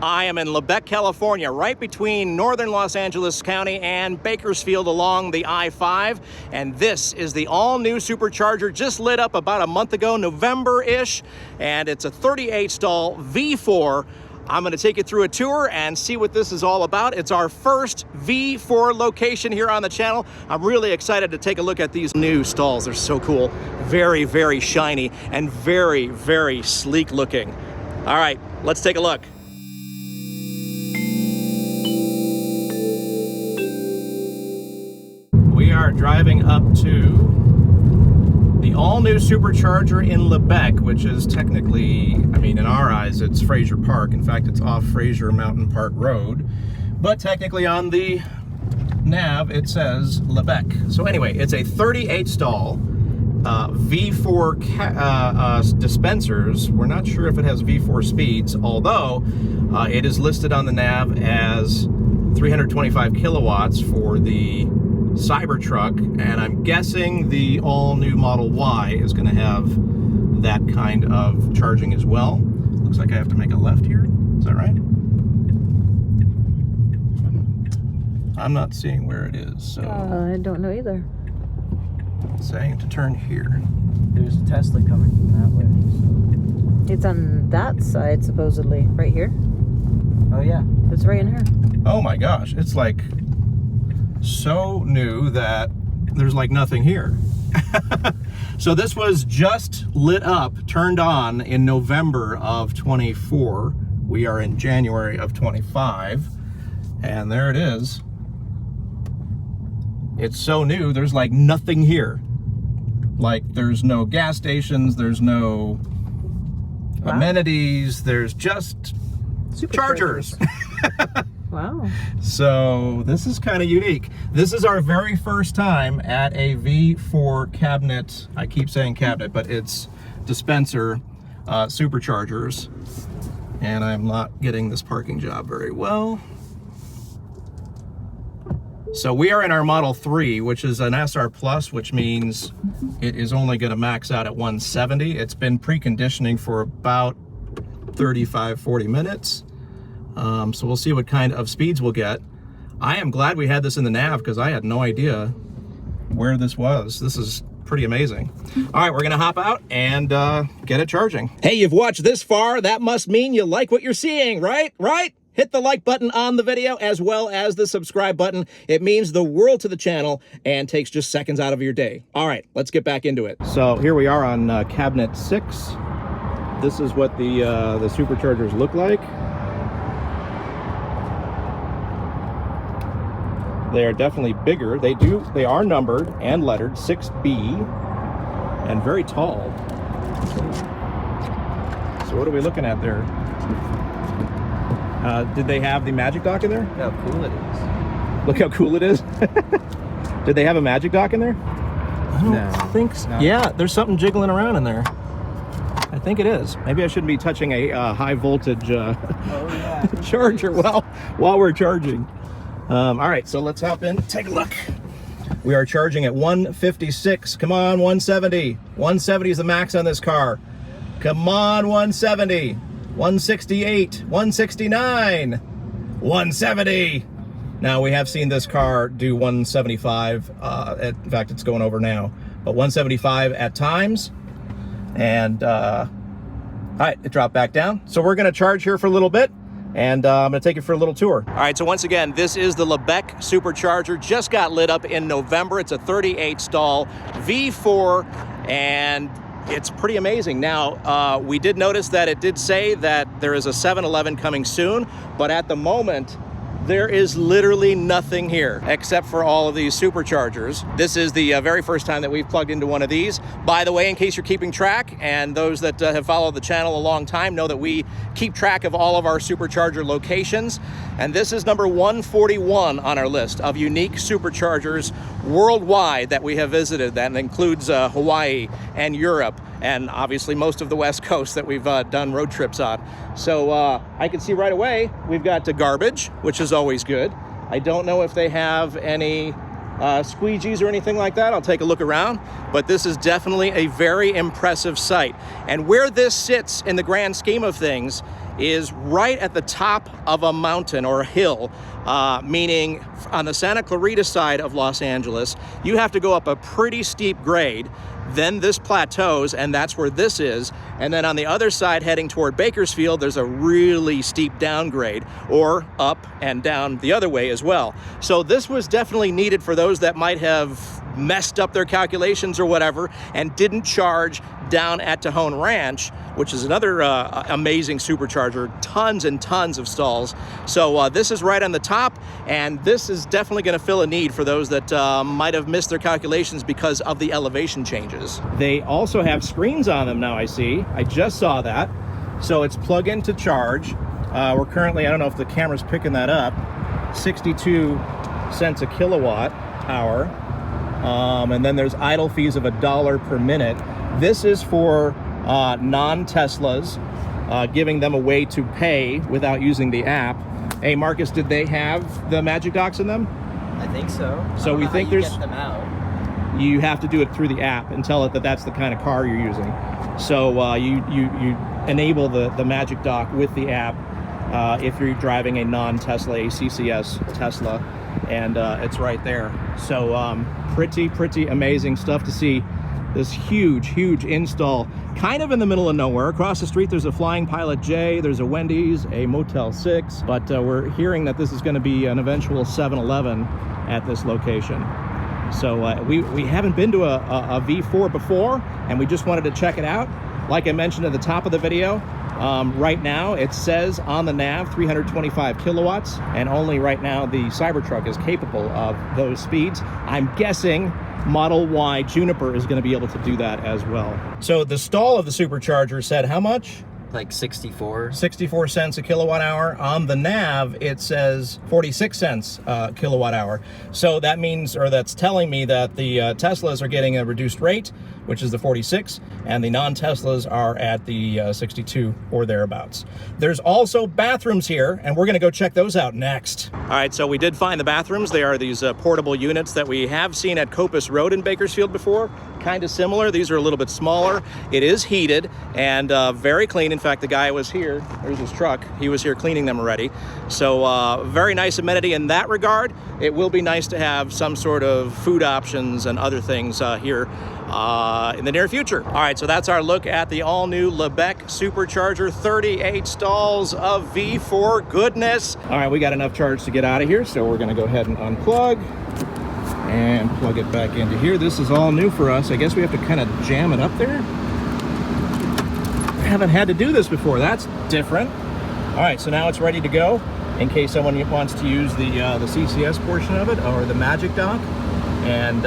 I am in Lebec, California, right between northern Los Angeles County and Bakersfield along the I-5. And this is the all-new Supercharger, just lit up about a month ago, November-ish. And it's a 38 stall V4. I'm going to take you through a tour and see what this is all about. It's our first V4 location here on the channel. I'm really excited to take a look at these new stalls. They're so cool. Very, very shiny and very, very sleek looking. All right, let's take a look. We are driving up to the all-new Supercharger in Lebec, which is technically, I mean, in our eyes, it's Fraser Park. In fact, it's off Fraser Mountain Park Road. But technically on the nav, it says Lebec. So anyway, it's a 38 stall V4 dispensers. We're not sure if it has V4 speeds, although it is listed on the nav as 325 kilowatts for the Cybertruck, and I'm guessing the all-new Model Y is going to have that kind of charging as well. Looks like I have to make a left here. Is that right? I'm not seeing where it is, so I don't know either. It's saying to turn here. There's a Tesla coming from that way. So. It's on that side, supposedly. Right here. Oh, yeah. It's right in here. Oh my gosh, it's like so new that there's like nothing here. So this was just lit up, turned on in November of 24. We are in January of 25, and there it is. It's so new, there's like nothing here. Like there's no gas stations, there's no amenities, there's just chargers. Wow. So this is kind of unique. This is our very first time at a V4 cabinet. I keep saying cabinet, but it's dispenser superchargers. And I'm not getting this parking job very well. So we are in our Model 3, which is an SR Plus, which means it is only going to max out at 170. It's been preconditioning for about 35-40 minutes. So we'll see what kind of speeds we'll get. I am glad we had this in the nav because I had no idea where this was. This is pretty amazing. All right, we're gonna hop out and get it charging. Hey, you've watched this far. That must mean you like what you're seeing, right? Right? Hit the like button on the video as well as the subscribe button. It means the world to the channel and takes just seconds out of your day. All right, let's get back into it. So here we are on cabinet 6. This is what the superchargers look like. They are definitely bigger. They are numbered and lettered 6B and very tall. So what are we looking at there? Did they have the magic dock in there? Look how cool it is. Look how cool it is. Did they have a magic dock in there? I don't think so. No. Yeah, there's something jiggling around in there. I think it is. Maybe I shouldn't be touching a high voltage charger while we're charging. All right, so let's hop in, take a look. We are charging at 156. Come on, 170. 170 is the max on this car. Come on, 170. 168, 169, 170. Now, we have seen this car do 175. In fact, it's going over now. But 175 at times. And, all right, it dropped back down. So we're going to charge here for a little bit. And I'm going to take you for a little tour. All right, so once again, this is the Lebec Supercharger. Just got lit up in November. It's a 38 stall V4, and it's pretty amazing. Now, we did notice that it did say that there is a 7-Eleven coming soon, but at the moment, there is literally nothing here except for all of these superchargers. This is the very first time that we've plugged into one of these. By the way, in case you're keeping track, and those that have followed the channel a long time know that we keep track of all of our supercharger locations. And this is number 141 on our list of unique superchargers worldwide that we have visited. That includes Hawaii and Europe, and obviously most of the West Coast that we've done road trips on. So I can see right away we've got garbage, which is always good. I don't know if they have any squeegees or anything like that. I'll take a look around, but this is definitely a very impressive site. And where this sits in the grand scheme of things is right at the top of a mountain or a hill, meaning on the Santa Clarita side of Los Angeles, you have to go up a pretty steep grade. Then this plateaus, and that's where this is. And then on the other side, heading toward Bakersfield, there's a really steep downgrade, or up and down the other way as well. So this was definitely needed for those that might have messed up their calculations or whatever and didn't charge down at Tejon Ranch, which is another amazing supercharger, tons and tons of stalls. So this is right on the top, and this is definitely going to fill a need for those that might have missed their calculations because of the elevation changes. They also have screens on them now, I see. I just saw that. So it's plug in to charge. We're currently, I don't know if the camera's picking that up, 62 cents a kilowatt hour. And then there's idle fees of $1 per minute. This is for non-Teslas, giving them a way to pay without using the app. Hey, Marcus, did they have the Magic Docks in them? I think so. So we think there's... Get them out. You have to do it through the app and tell it that that's the kind of car you're using. So you enable the Magic Dock with the app if you're driving a non-Tesla, a CCS Tesla, and it's right there. So pretty amazing stuff to see. This huge install kind of in the middle of nowhere. Across the street there's a Flying Pilot J, there's a Wendy's, a Motel 6, but we're hearing that this is going to be an eventual 7-Eleven at this location. So we haven't been to a V4 before, and we just wanted to check it out. Like I mentioned at the top of the video, right now it says on the nav 325 kilowatts, and only right now the Cybertruck is capable of those speeds. I'm guessing Model Y Juniper is going to be able to do that as well. So the stall of the Supercharger said how much? Like 64 cents a kilowatt hour. On the nav it says 46 cents a kilowatt hour. So that means, or that's telling me, that the Teslas are getting a reduced rate, which is the 46, and the non-Teslas are at the 62 or thereabouts. There's also bathrooms here, and we're going to go check those out next. All right, so we did find the bathrooms. They are these portable units that we have seen at Copus Road in Bakersfield before. Kind of similar. These are a little bit smaller. It is heated and very clean. In fact, the guy was here. There's his truck. He was here cleaning them already. So very nice amenity in that regard. It will be nice to have some sort of food options and other things here in the near future. All right, so that's our look at the all-new Lebec Supercharger, 38 stalls of V4 goodness. All right, we got enough charge to get out of here, so we're gonna go ahead and unplug and plug it back into here. This is all new for us. I guess we have to kind of jam it up there. I haven't had to do this before. That's different. All right, so now it's ready to go in case someone wants to use the CCS portion of it or the Magic Dock. And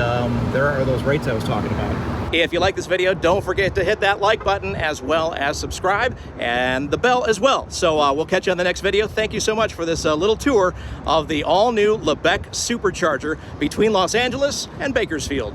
there are those rates I was talking about. If you like this video, don't forget to hit that like button as well as subscribe and the bell as well. So we'll catch you on the next video. Thank you so much for this little tour of the all-new Lebec Supercharger between Los Angeles and Bakersfield.